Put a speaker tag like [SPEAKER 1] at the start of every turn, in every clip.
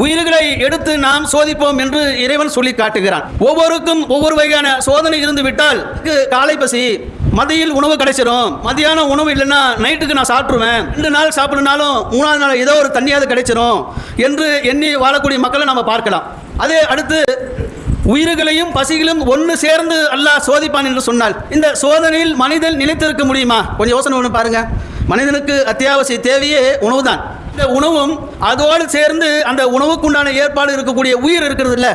[SPEAKER 1] உயிர்களை எடுத்து நாம் சோதிப்போம் என்று இறைவன் சொல்லி காட்டுகிறான். ஒவ்வொருக்கும் ஒவ்வொரு வகையான சோதனை இருந்து விட்டால் காலை பசி, மதியில் உணவு கிடைச்சிடும், மதியான உணவு இல்லைன்னா நைட்டுக்கு நான் சாப்பிட்டுருவேன், 2 நாள் சாப்பிடனாலும் 3ஆவது நாள் ஏதோ ஒரு தண்ணியாவது கிடைச்சிடும் என்று எண்ணி வாழக்கூடிய மக்களை நம்ம பார்க்கலாம். அதே அடுத்து உயிர்களையும் பசிகளும் ஒன்று சேர்ந்து அல்லாஹ் சோதிப்பான் என்று சொன்னால் இந்த சோதனையில் மனிதன் நிலைத்திருக்க முடியுமா? கொஞ்சம் யோசனை ஒன்று பாருங்க. மனிதனுக்கு அத்தியாவசிய தேவையே உணவு தான். இந்த உணவும் அதோடு சேர்ந்து அந்த உணவுக்குண்டான ஏற்பாடு இருக்கக்கூடிய உயிர் இருக்கிறது இல்லை,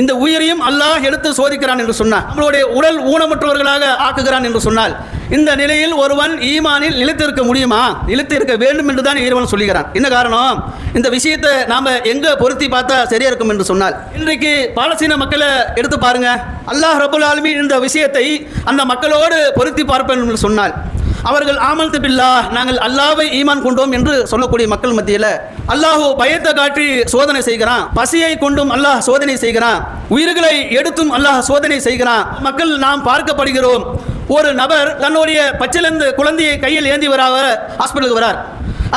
[SPEAKER 1] இந்த உயிரையும் அல்லாஹ் எடுத்து சோதிக்கிறான் என்று சொன்னார். நம்மளுடைய உடல் ஊனமற்றவர்களாக ஆக்குகிறான் என்று சொன்னால் இந்த நிலையில் ஒருவன் ஈமானில் நிலைத்திருக்க முடியுமா? நிலைத்திருக்க வேண்டும் என்று தான் இறைவன் சொல்லுகிறான். என்ன காரணம்? இந்த விஷயத்தை நாம எங்க பொருத்தி பார்த்தா சரியா இருக்கும் என்று சொன்னால் இன்றைக்கு பாலஸ்தீன மக்களை எடுத்து பாருங்க. அல்லாஹ் ரப்பல் ஆலமீன் இந்த விஷயத்தை அந்த மக்களோடு பொருத்தி பார்ப்பேன் என்று சொன்னால் அவர்கள் ஆமல்து பில்லாஹ், நாங்கள் அல்லாஹ்வை ஈமான் கொண்டோம் என்று சொல்லக்கூடிய மக்கள் மத்தியில் அல்லாஹ் பயத்தை காட்டி சோதனை செய்கிறான். பசியை கொண்டும் அல்லாஹ் சோதனை செய்கிறான். உயிர்களை எடுத்தும் அல்லாஹ் சோதனை செய்கிறான். மக்கள் நாம் பார்க்கப்படுகிறோம். ஒரு நபர் தன்னுடைய பச்சிலந்து குழந்தையை கையில் ஏந்தி ஹாஸ்பிட்டலுக்கு வரார்.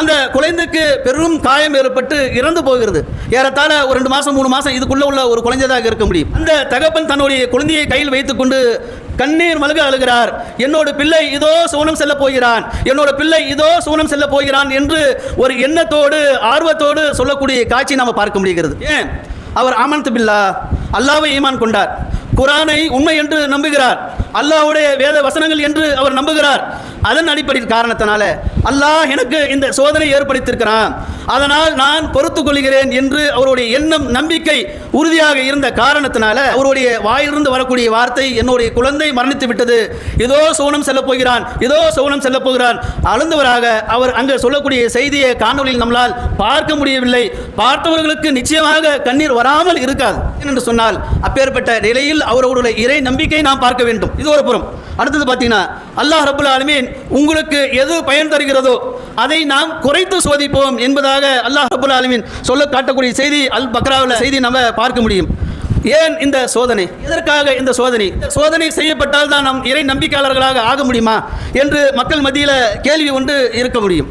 [SPEAKER 1] அந்த குழந்தைக்கு பெரும் காயம் ஏற்பட்டு இறந்து போகிறது. ஏறத்தாழ ஒரு 2 மாதம் 3 மாதம் இதுக்குள்ள உள்ள ஒரு குழந்தையாக இருக்க முடியும். அந்த தகப்பன் தன்னுடைய குழந்தையை கையில் வைத்துக்கொண்டு கண்ணீர் மல்க அழுகிறார். என்னோட பிள்ளை இதோ சூனம் செல்ல போகிறான், என்னோட பிள்ளை இதோ சூனம் செல்ல போகிறான் என்று ஒரு எண்ணத்தோடு ஆர்வத்தோடு சொல்லக்கூடிய காட்சி நாம் பார்க்க முடிகிறது. ஏன்? அவர் ஆமன்து பில்லாஹ், அல்லாஹ்வை ஈமான் கொண்டார், குர்ஆனை உண்மை என்று நம்புகிறார், அல்லாஹ்வுடைய வேத வசனங்கள் என்று அவர் நம்புகிறார். அதன் அடிப்படையில் காரணத்தினால அல்லாஹ் எனக்கு இந்த சோதனை ஏற்படுத்தியிருக்கிறான், அதனால் நான் பொறுத்துக் கொள்கிறேன் என்று அவருடைய எண்ணம் நம்பிக்கை உறுதியாக இருந்த காரணத்தினால அவருடைய வாயிலிருந்து வரக்கூடிய வார்த்தை என்னுடைய குழந்தை மரணித்து விட்டது, இதோ சோனம் செல்ல போகிறான், இதோ சோனம் செல்ல போகிறான். அழுந்தவராக அவர் அங்கே சொல்லக்கூடிய செய்தியை காணொலியில் நம்மளால் பார்க்க முடியவில்லை. பார்த்தவர்களுக்கு நிச்சயமாக கண்ணீர் வராமல் இருக்காது என்று சொன்னால் அப்பேற்பட்ட நிலையில் அவர்களுடைய இறை நம்பிக்கை நாம் பார்க்க வேண்டும். இது ஒரு புறம். அடுத்தது பார்த்தீங்கன்னா அல்லாஹ் ரப்பல் ஆலமீன் உங்களுக்கு எது பயன் தருகிறதோ அதை நாம் குறைத்து சோதிப்போம் என்பதாக அல்லாஹ் ரப்பல் ஆலமீன் சொல்ல காட்டக்கூடிய செய்தி அல் பக்ராவில் செய்தி நம்ம பார்க்க முடியும். ஏன் இந்த சோதனை? எதற்காக இந்த சோதனை? சோதனை செய்யப்பட்டால் தான் நாம் இறை நம்பிக்கையாளர்களாக ஆக முடியுமா என்று மக்கள் மத்தியில் கேள்வி ஒன்று இருக்க முடியும்.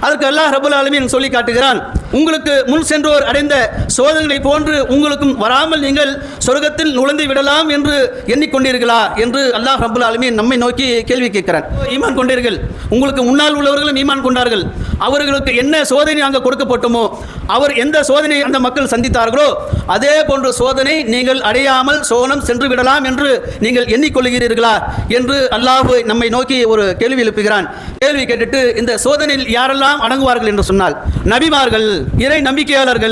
[SPEAKER 1] அதற்கு அல்லாஹ் ரப்பல் ஆலமீன் சொல்லி காட்டுகிறான், உங்களுக்கு முன் சென்றோர் அடைந்த சோதனைகளை போன்று உங்களுக்கும் வராமல் நீங்கள் சொர்க்கத்தில் நுழைந்து விடலாம் என்று எண்ணிக்கொண்டீர்களா என்று அல்லாஹ் ரப்பல் ஆலமீன் நம்மை நோக்கி கேள்வி கேட்கிறான். ஈமான் கொண்டீர்கள், உங்களுக்கு முன்னால் உள்ளவர்களும் ஈமான் கொண்டார்கள், அவர்களுக்கு என்ன சோதனை அங்கே கொடுக்கப்பட்டோமோ, அவர் எந்த சோதனை அந்த மக்கள் சந்தித்தார்களோ அதே போன்ற சோதனை நீங்கள் அடையாமல் சோனம் சென்று விடலாம் என்று நீங்கள் எண்ணிக்கொள்கிறீர்களா என்று அல்லாஹ் நம்மை நோக்கி ஒரு கேள்வி எழுப்புகிறான். கேள்வி கேட்டுட்டு இந்த சோதனையில் யாரெல்லாம் அடங்குவார்கள் என்று சொன்னால் நபிமார்கள், இறை நம்பிக்கையாளர்கள்,